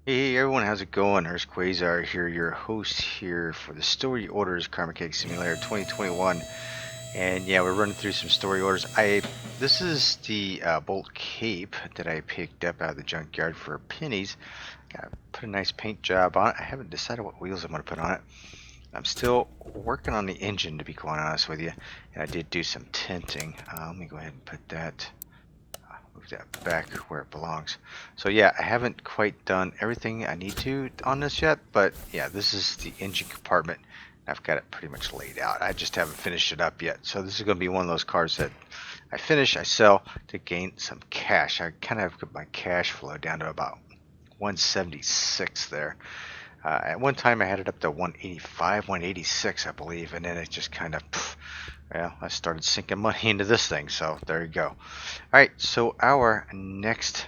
Hey everyone, how's it going? Hurst Quayzar here, your host here for the Story Orders Karma Cake Simulator 2021. And yeah, we're running through some story orders. This is the Bolt Cape that I picked up out of the junkyard for pennies. Got put a nice paint job on it. I haven't decided what wheels I'm going to put on it. I'm still working on the engine, to be quite honest with you. And I did do some tinting. Let me go ahead and put that. Move that back where it belongs. So yeah, I haven't quite done everything I need to on this yet, but yeah, this is the engine compartment. I've got it pretty much laid out. I just haven't finished it up yet. So this is going to be one of those cars that I finish, I sell to gain some cash. I kind of got my cash flow down to about 176 there. At one time I had it up to 185, 186, I believe, and then it just kind of, well, I started sinking money into this thing, so there you go. Alright, so our next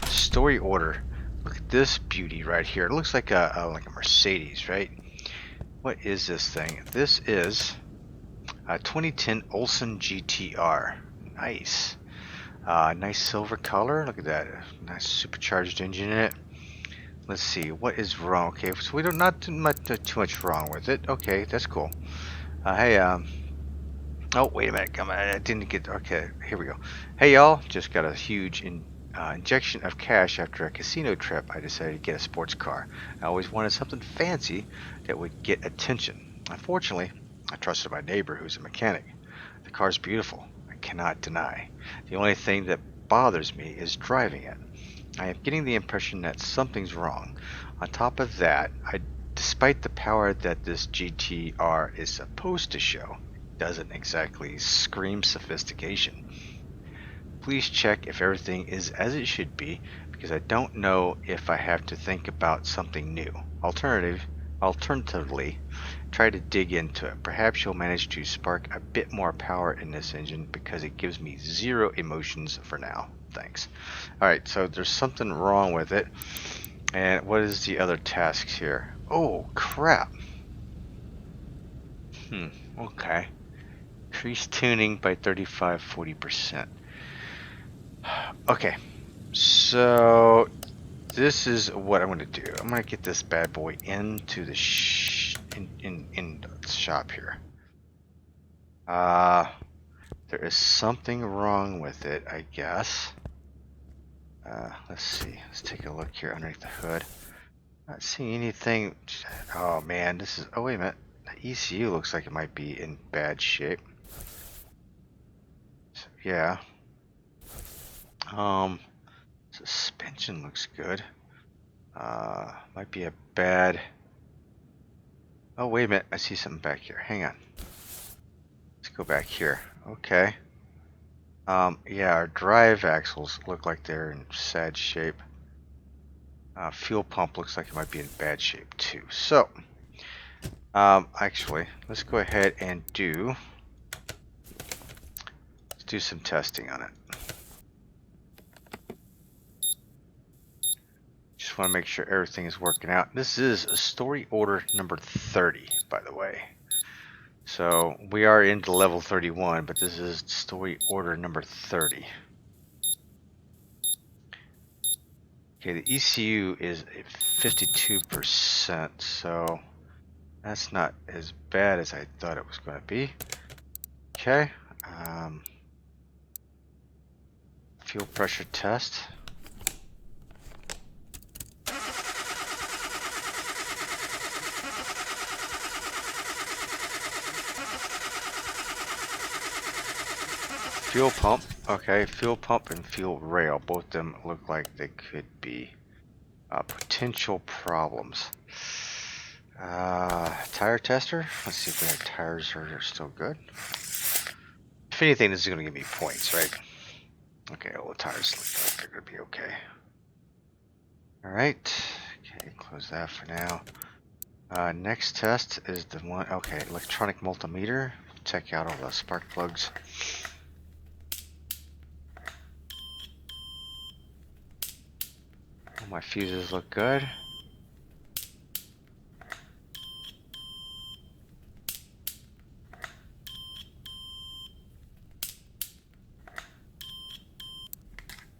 story order. Look at this beauty right here. It looks like a Mercedes, right? What is this thing? This is a 2010 Olsen GTR. Nice. Nice silver color. Look at that. Nice supercharged engine in it. Let's see. What is wrong? Okay, so we don't not too much wrong with it. Okay, that's cool. Hey, oh, wait a minute. Come on. I didn't get. Okay, here we go. Hey, y'all. Just got a huge injection of cash after a casino trip. I decided to get a sports car. I always wanted something fancy that would get attention. Unfortunately, I trusted my neighbor who's a mechanic. The car's beautiful. I cannot deny. The only thing that bothers me is driving it. I am getting the impression that something's wrong. On top of that, despite the power that this GTR is supposed to show, doesn't exactly scream sophistication. Please check if everything is as it should be, because I don't know if I have to think about something new. Alternatively, try to dig into it. Perhaps you'll manage to spark a bit more power in this engine because it gives me zero emotions for now. Thanks. Alright, so there's something wrong with it. And what is the other tasks here? Oh, crap. Okay. Increase tuning by 35-40%. Okay, so this is what I'm going to do. I'm going to get this bad boy into the in the shop here. There is something wrong with it, I guess. Let's see. Let's take a look here underneath the hood. Not seeing anything. Oh man, this is. Oh wait a minute. The ECU looks like it might be in bad shape. So, yeah. Suspension looks good. Might be a bad. Oh wait a minute. I see something back here. Hang on. Let's go back here. Okay. Yeah, our drive axles look like they're in sad shape. Fuel pump looks like it might be in bad shape too. So, actually, let's go ahead and let's do some testing on it. Just want to make sure everything is working out. This is story order number 30, by the way. So we are into level 31, but this is story order number 30. Okay, the ECU is 52%, so that's not as bad as I thought it was going to be. Okay, fuel pressure test. Fuel pump, okay, fuel pump and fuel rail, both of them look like they could be potential problems. Tire tester, let's see if our tires are still good. If anything, this is going to give me points, right? Okay, all the tires look like they're going to be okay. Alright, okay, close that for now. Next test is the one, okay, electronic multimeter. Check out all the spark plugs. All my fuses look good.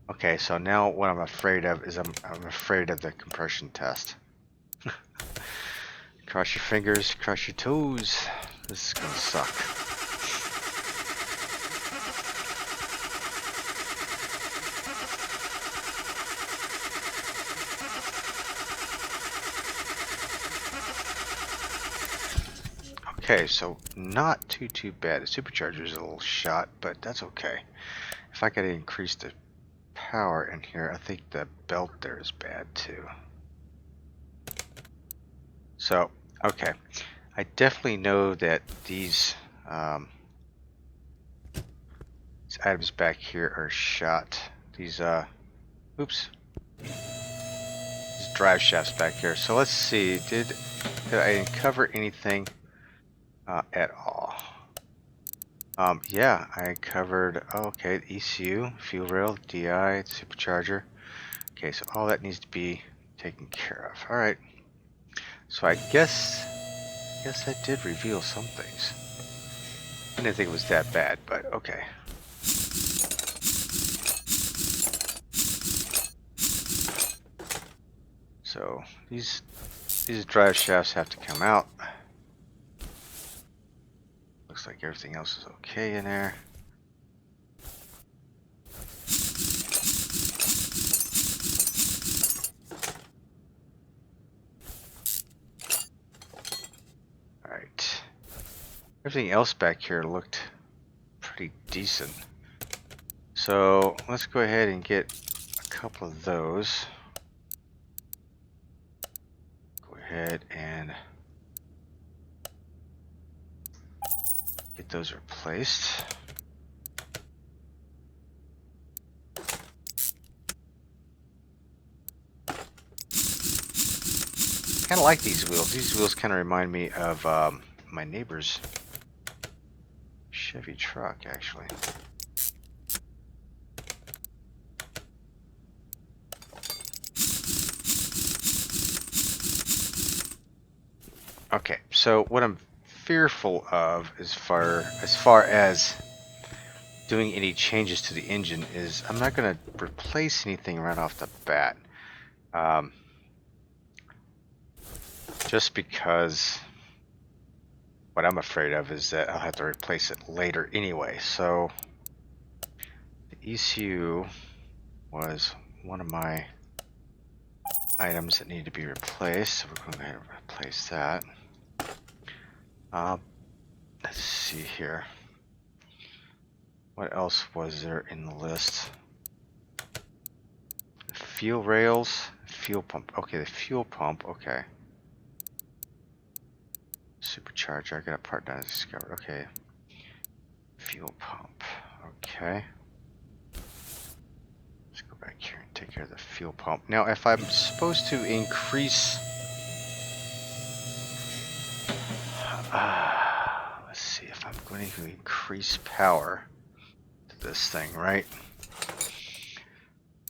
Okay, Okay, so now what I'm afraid of is I'm afraid of the compression test. Cross your fingers, cross your toes. This is gonna suck. Okay, so not too bad. The supercharger is a little shot, but that's okay. If I could increase the power in here, I think the belt there is bad too. So, okay. I definitely know that these items back here are shot. These oops. These drive shafts back here. So let's see, did I uncover anything at all? Yeah, I covered, okay, ECU, fuel rail, DI, supercharger. Okay, so all that needs to be taken care of. All right. So I guess that did reveal some things. I didn't think it was that bad, but okay. So these drive shafts have to come out. Looks like everything else is okay in there. Alright. Everything else back here looked pretty decent. So let's go ahead and get a couple of those. Go ahead and get those replaced. Kind of like these wheels. These wheels kind of remind me of my neighbor's Chevy truck, actually. Okay, so what I'm fearful of as far as doing any changes to the engine is I'm not going to replace anything right off the bat. Just because what I'm afraid of is that I'll have to replace it later anyway. So the ECU was one of my items that need to be replaced. So we're going to go ahead and replace that. Let's see here. What else was there in the list? Fuel rails, fuel pump. Okay, the fuel pump. Okay. Supercharger. I got a part not discovered. Okay. Fuel pump. Okay. Let's go back here and take care of the fuel pump. Now, if I'm supposed to increase... let's see if I'm going to increase power to this thing, right?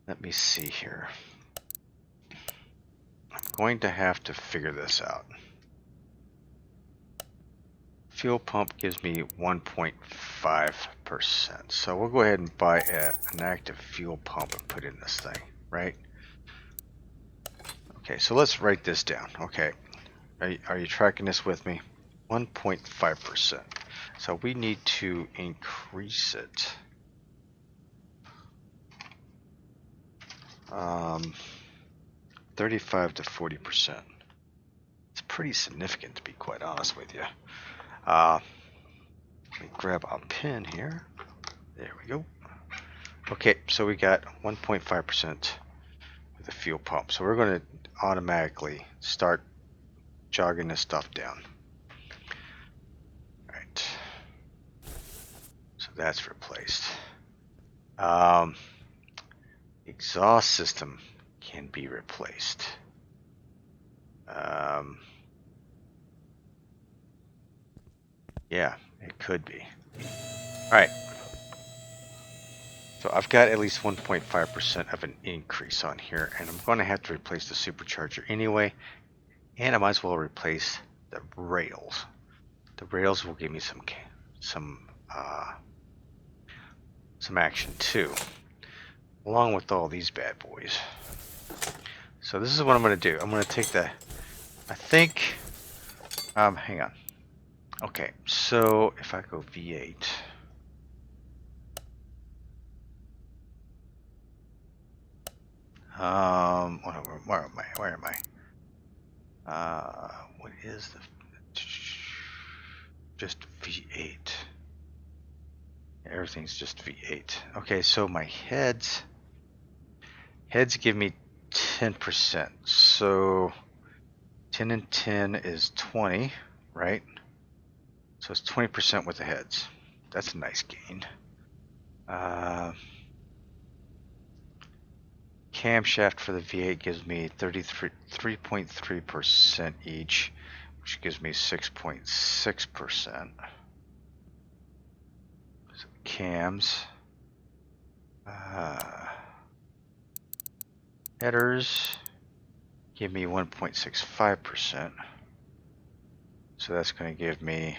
Let me see here. I'm going to have to figure this out. Fuel pump gives me 1.5%. So we'll go ahead and buy an active fuel pump and put in this thing, right? Okay, so let's write this down. Okay, are you tracking this with me? 1.5%. So we need to increase it. 35 to 40%. It's pretty significant, to be quite honest with you. Let me grab a pen here. There we go. Okay, so we got 1.5% with the fuel pump. So we're going to automatically start jogging this stuff down. All right. So that's replaced. Exhaust system can be replaced. Yeah, it could be. All right. So I've got at least 1.5% of an increase on here, and I'm going to have to replace the supercharger anyway, and I might as well replace the rails. The rails will give me some action too. along with all these bad boys. So this is what I'm going to do. I'm going to take the, I think, hang on. Okay, so if I go V8, where am I? What is the, just V8. Everything's just V8. Okay, so my heads give me 10%. So 10 and 10 is 20, right? So it's 20% with the heads. That's a nice gain. Camshaft for the V8 gives me 3.3% each, which gives me 6.6%. So cams. Headers give me 1.65%. So that's going to give me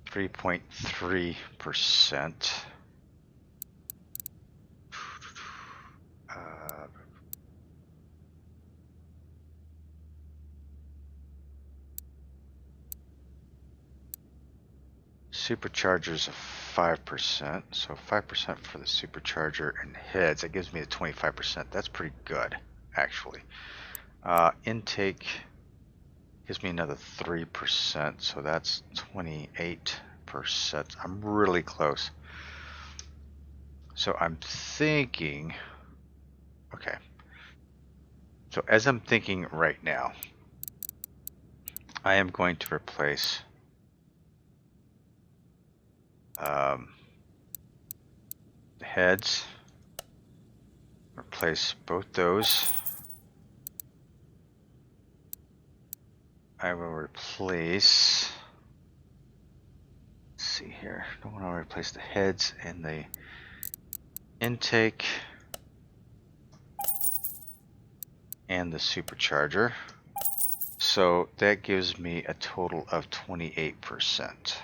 3.3%. Superchargers of 5%, so 5% for the supercharger and heads. That gives me a 25%. That's pretty good, actually. Intake gives me another 3%, so that's 28%. I'm really close. So I'm thinking, okay. So as I'm thinking right now, I am going to replace the heads, replace both those. I will replace, let's see here, I don't want to replace the heads and the intake and the supercharger. So that gives me a total of 28%.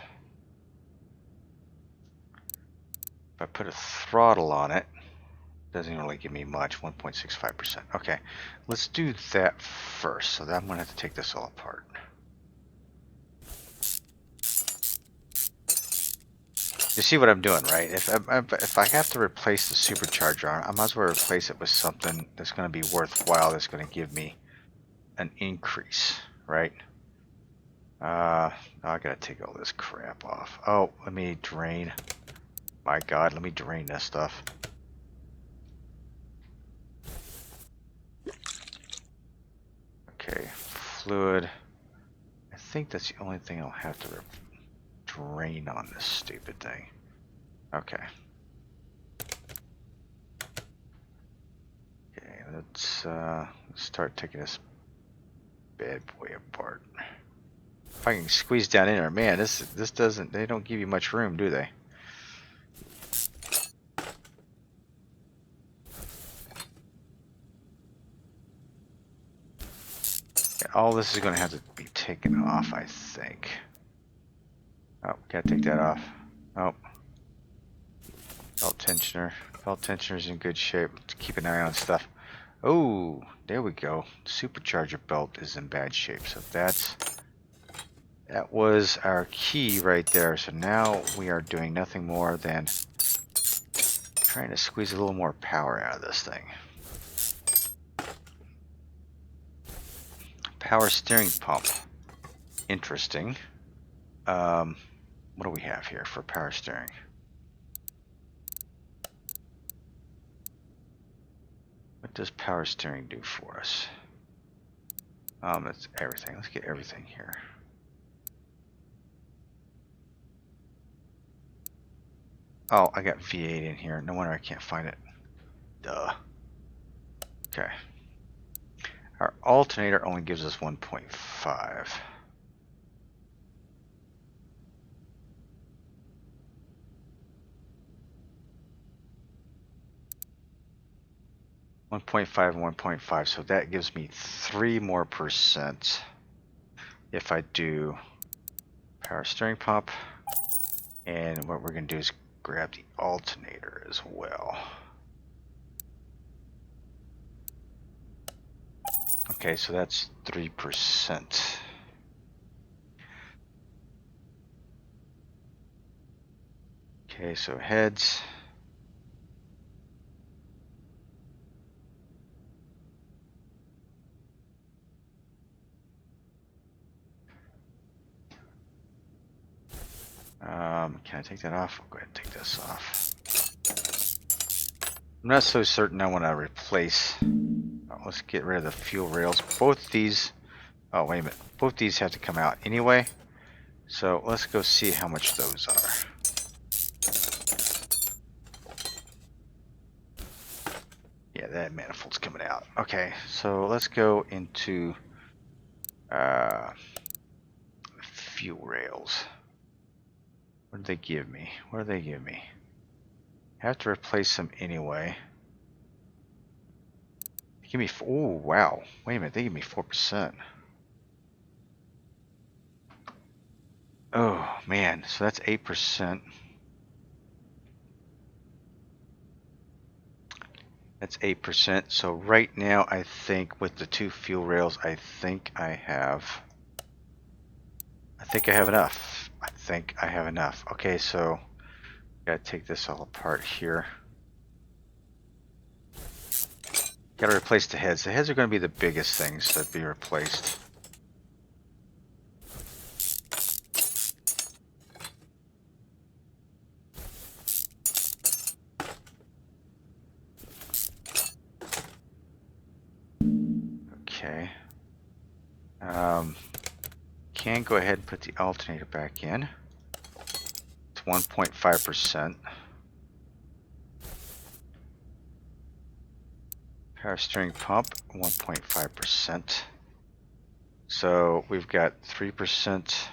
If I put a throttle on it, doesn't really give me much, 1.65%. Okay, let's do that first. So I'm going to have to take this all apart. You see what I'm doing, right? If I have to replace the supercharger, I might as well replace it with something that's going to be worthwhile, that's going to give me an increase, right? I gotta take all this crap off. Oh, let me drain. My God, let me drain this stuff. Okay, fluid. I think that's the only thing I'll have to drain on this stupid thing. Okay. Okay, let's start taking this bad boy apart. If I can squeeze down in there, man, this doesn't, they don't give you much room, do they? All this is going to have to be taken off, I think. Oh, gotta take that off. Oh. Belt tensioner. Belt tensioner's in good shape. Let's keep an eye on stuff. Oh, there we go. Supercharger belt is in bad shape. So that was our key right there. So now we are doing nothing more than trying to squeeze a little more power out of this thing. Power steering pump. Interesting. What do we have here for power steering? What does power steering do for us? It's everything. Let's get everything here. Oh, I got V8 in here. No wonder I can't find it. Duh. Okay. Our alternator only gives us 1.5. 1.5 and 1.5, so that gives me 3% more if I do power steering pump. And what we're going to do is grab the alternator as well. Okay, so that's 3%. Okay, so heads. Can I take that off? I'll go ahead and take this off. I'm not so certain I want to replace. Let's get rid of the fuel rails. Both these. Oh, wait a minute. Both these have to come out anyway. So let's go see how much those are. Yeah, that manifold's coming out. Okay, so let's go into fuel rails. What did they give me? What did they give me? I have to replace them anyway. They give me. Oh wow! Wait a minute. They give me 4%. Oh man, so that's 8%. That's 8%. So right now, I think with the 2 fuel rails, I think I have enough. I think I have enough. Okay, so gotta take this all apart here. Gotta replace the heads. The heads are gonna be the biggest things that be replaced. Okay. Can go ahead and put the alternator back in. It's 1.5%. Power steering pump, 1.5%. So we've got 3%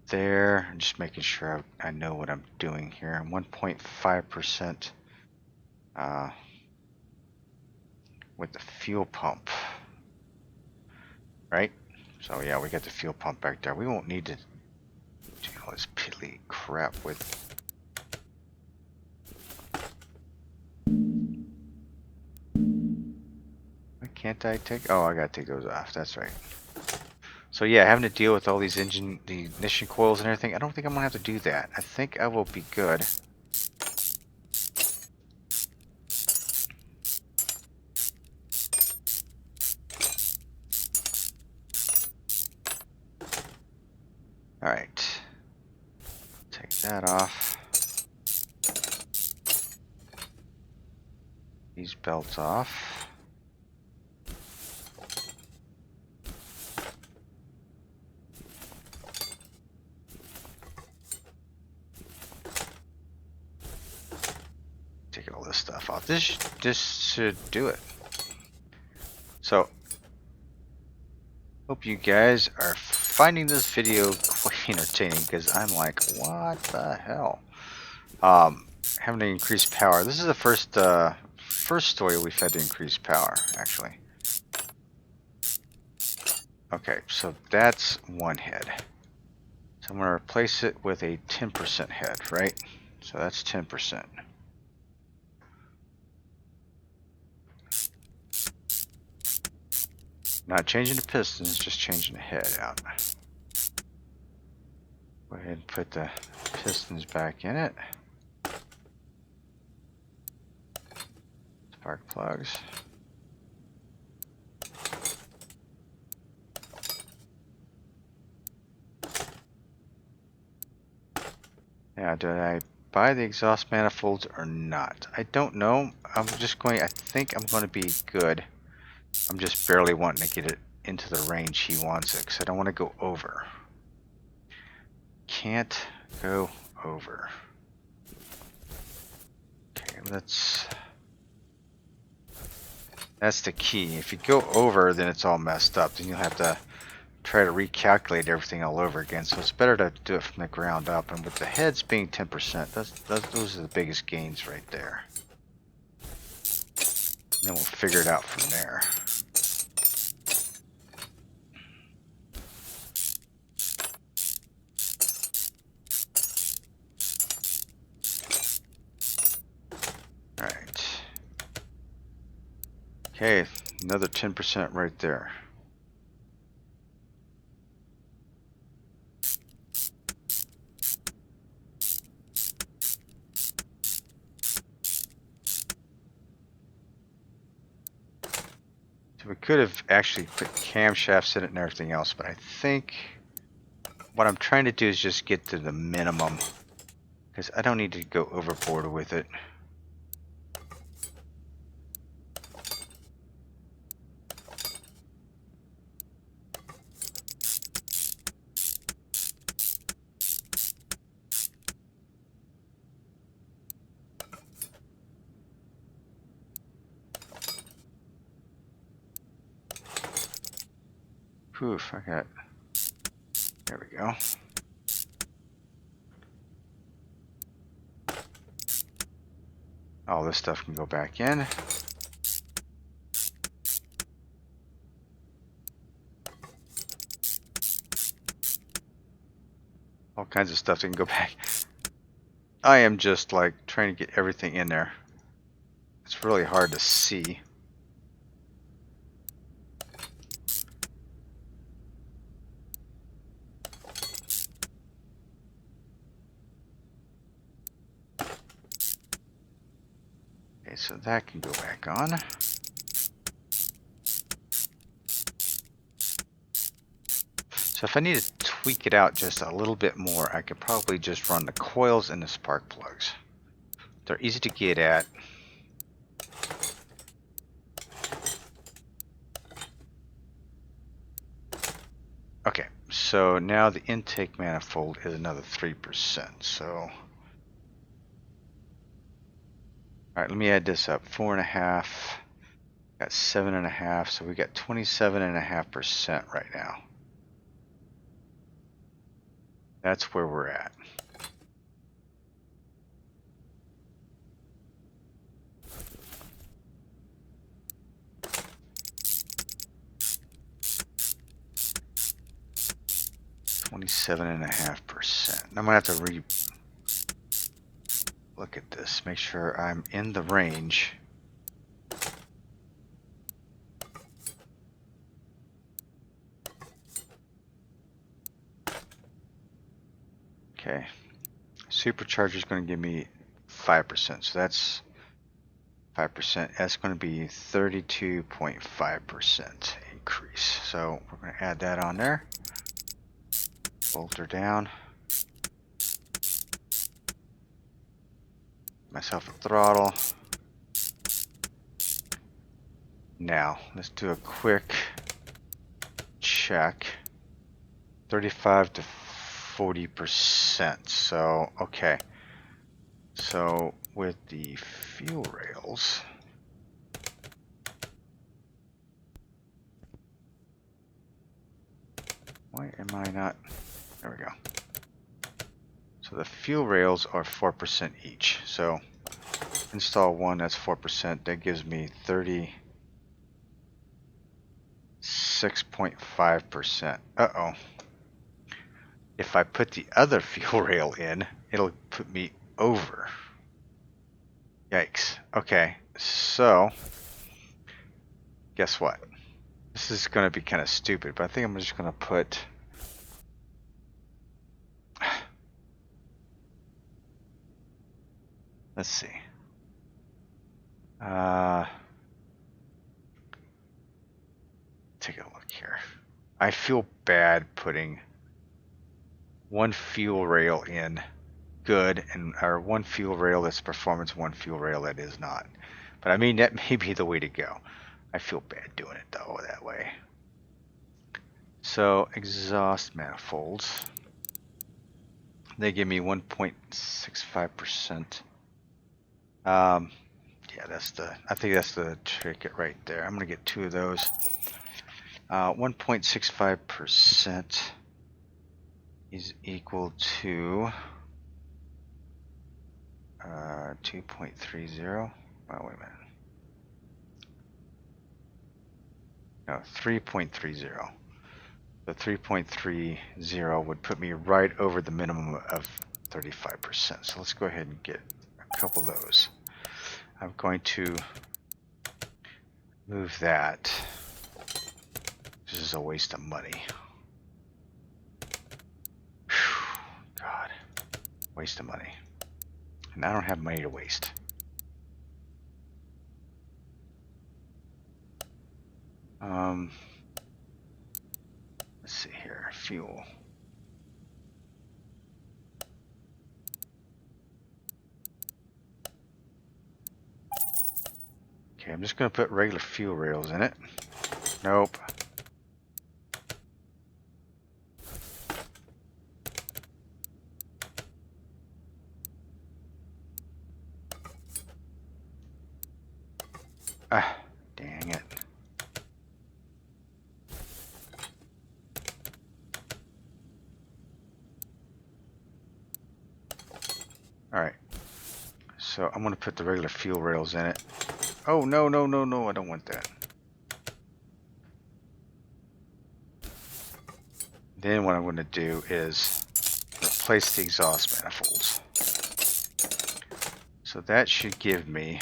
there. I'm just making sure I know what I'm doing here. 1.5% with the fuel pump. Right? So yeah, we got the fuel pump back there. We won't need to do all this piddly crap with. Why can't I take? Oh, I gotta take those off. That's right. So yeah, having to deal with all these the ignition coils and everything. I don't think I'm gonna have to do that. I think I will be good. All right. Take that off. These belts off. Take all this stuff off. This should do it. So, hope you guys are finding this video quite entertaining because I'm like, what the hell? Having to increase power. This is the first story we've had to increase power, actually. Okay, so that's one head. So I'm going to replace it with a 10% head, right? So that's 10%. Not changing the pistons, just changing the head out. Go ahead and put the pistons back in it. Spark plugs. Now, did I buy the exhaust manifolds or not? I don't know. I think I'm going to be good. I'm just barely wanting to get it into the range he wants it because I don't want to go over. Can't go over. Okay, that's the key. If you go over, then it's all messed up. Then you'll have to try to recalculate everything all over again. So it's better to do it from the ground up. And with the heads being 10%, those are the biggest gains right there. And then we'll figure it out from there. Okay, another 10% right there. So we could have actually put camshafts in it and everything else, but I think what I'm trying to do is just get to the minimum, because I don't need to go overboard with it. Poof, I got, there we go. All this stuff can go back in. All kinds of stuff that can go back. I am just like trying to get everything in there. It's really hard to see. Okay, so that can go back on. So if I need to tweak it out just a little bit more, I could probably just run the coils and the spark plugs. They're easy to get at. Okay, so now the intake manifold is another 3%. So, alright, let me add this up. 4.5, got 7.5, so we got 27.5% right now. That's where we're at. %. I'm gonna have to look at this, make sure I'm in the range. Okay, supercharger is going to give me 5%, so that's 5%. That's going to be 32.5% increase. So we're going to add that on there. Bolt her down. Myself a throttle. Now let's do a quick check. 35 to 40%. So okay. So with the fuel rails, why am I not? There we go. So the fuel rails are 4% each. So install one, that's 4%. That gives me 36.5%. Uh-oh. If I put the other fuel rail in, it'll put me over. Yikes. Okay, so guess what? This is going to be kind of stupid, but I think I'm just going to put... Let's see. Take a look here. I feel bad putting one fuel rail in good and or one fuel rail that's performance, one fuel rail that is not. But I mean, that may be the way to go. I feel bad doing it though that way. So exhaust manifolds, they give me 1.65%. Yeah, I think that's the ticket right there. I'm gonna get two of those. 1.65% is equal to 2.30. Oh, wait a minute. No, 3.30. The 3.30 would put me right over the minimum of 35%. So let's go ahead and get a couple of those. I'm going to Move that. This is a waste of money. Whew, God. Waste of money. And I don't have money to waste. Let's see here. Fuel. Okay, I'm just going to put regular fuel rails in it. Nope. Ah, dang it. Alright. So I'm going to put the regular fuel rails in it. Oh, no, no, no, no, I don't want that. Then what I'm going to do is replace the exhaust manifolds. So that should give me...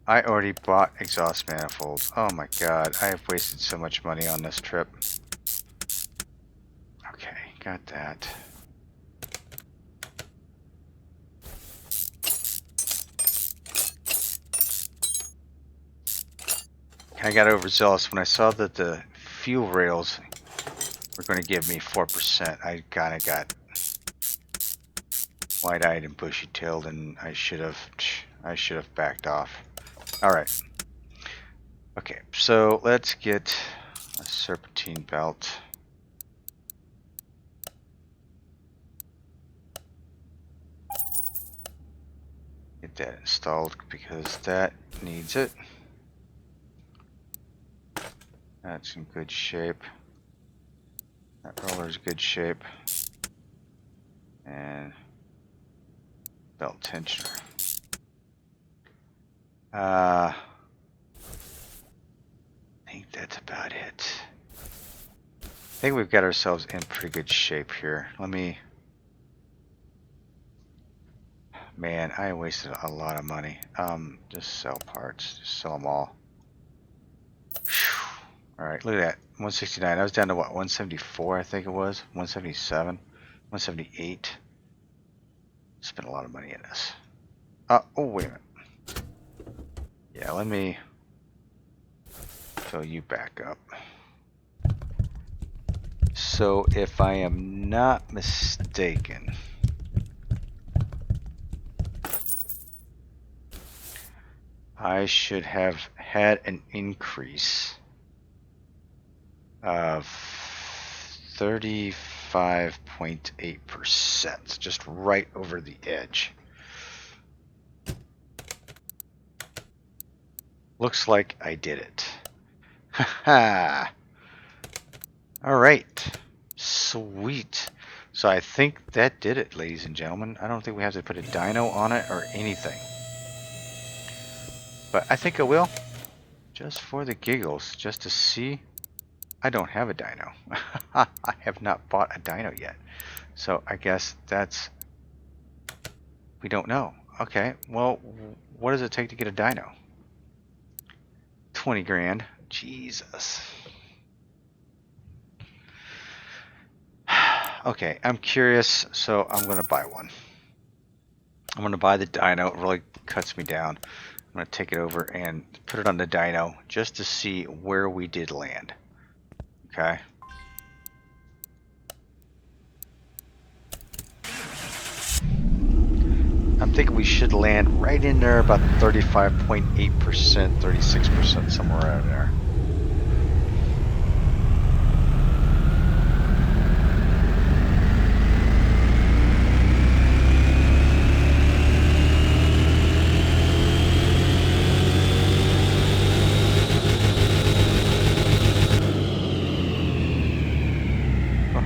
I already bought exhaust manifolds. Oh my god, I have wasted so much money on this trip. Okay, got that. I got overzealous when I saw that the fuel rails were going to give me 4%. I kind of got wide-eyed and bushy-tailed, and I should have backed off. All right. Okay, so let's get a Serpentine Belt. Get that installed because that needs it. That's in good shape. That roller's good shape. And belt tensioner. I think that's about it. I think we've got ourselves in pretty good shape here. Let me... Man, I wasted a lot of money. Just sell parts. Just sell them all. Alright, look at that. 169. I was down to what? 174, I think it was. 177. 178. Spent a lot of money in this. Oh, wait a minute. Yeah, let me fill you back up. So, if I am not mistaken, I should have had an increase of 35.8%, just right over the edge. Looks like I did it. Haha. All right. Sweet. So I think that did it, ladies and gentlemen. I don't think we have to put a dyno on it or anything. But I think I will. Just for the giggles. Just to see. I don't have a dyno. I have not bought a dyno yet. So I guess that's... We don't know. Okay. Well, what does it take to get a dyno? 20 grand. Jesus. Okay, I'm curious, so I'm going to buy one. I'm going to buy the dyno. It really cuts me down. I'm going to take it over and put it on the dyno just to see where we did land. Okay. I'm thinking we should land right in there about 35.8%, 36%, somewhere around there.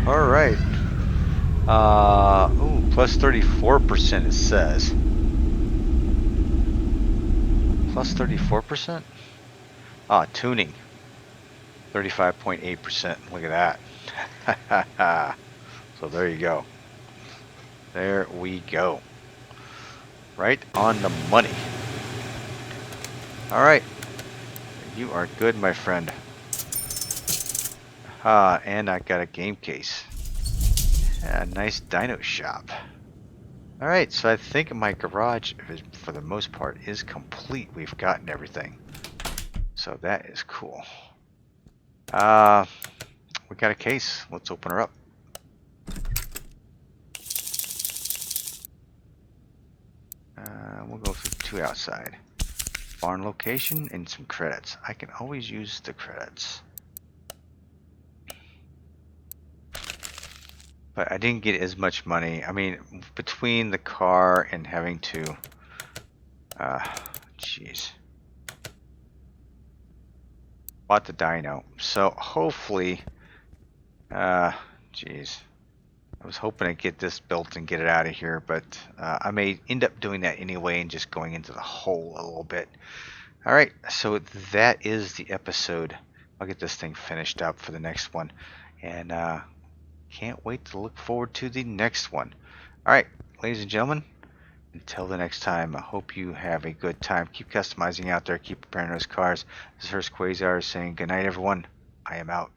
All right. Ooh, plus 34% it says. Plus 34%? Ah, tuning. 35.8%. Look at that. So there you go. There we go. Right on the money. Alright. You are good, my friend. Ah, and I got a game case. A nice dyno shop. Alright, so I think my garage, for the most part, is complete. We've gotten everything. So that is cool. We got a case. Let's open her up. We'll go through 2 outside. Barn location and some credits. I can always use the credits. But I didn't get as much money. I mean, between the car and having to... jeez. Bought the dyno. So hopefully... jeez. I was hoping to get this built and get it out of here, but I may end up doing that anyway and just going into the hole a little bit. Alright, so that is the episode. I'll get this thing finished up for the next one. And can't wait to look forward to the next one. Alright, ladies and gentlemen, until the next time, I hope you have a good time. Keep customizing out there, keep preparing those cars. This is Hurst Quayzar saying good night, everyone. I am out.